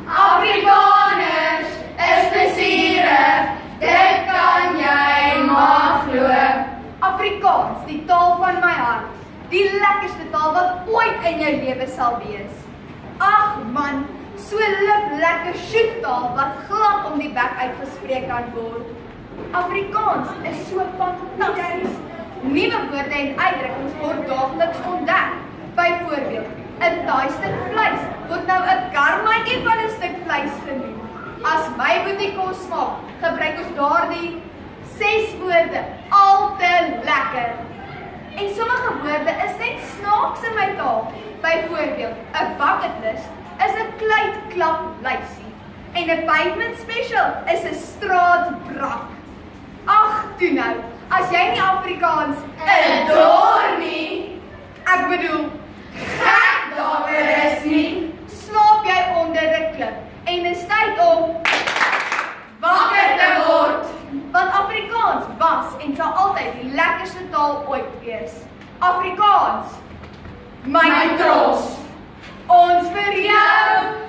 Afrikaners is plesierig, dit kan jy maar glo. Afrikaans, die taal van my hart, die lekkerste taal wat ooit in jou lewe sal wees. Ag man, so lekker soet taal wat glad om die bek uitgespreek kan word. Afrikaans is so fantasties. Nuwe woorde en uitdrukkings word daagliks ontdek. Byvoorbeeld, 'n taai stuk vleis word nou 'n karmatjie van 'n stuk vleis genoem. As my boetie kos smaak, gebruik ons daardie 6 woorde, al te lekker. En sommige woorde is net snaaks in my taal. Byvoorbeeld, 'n bucket list is 'n kluitklap lysie en 'n pavement special is 'n straatbrak. Ag, toe nou, as jy nie Afrikaans adore nie, ek bedoel, gek daaroor is nie, slaap jy onder 'n klip en is tyd om wakker te word. Want Afrikaans was en sal altyd die lekkerste taal ooit wees. Afrikaans, my trots, ons vir jou.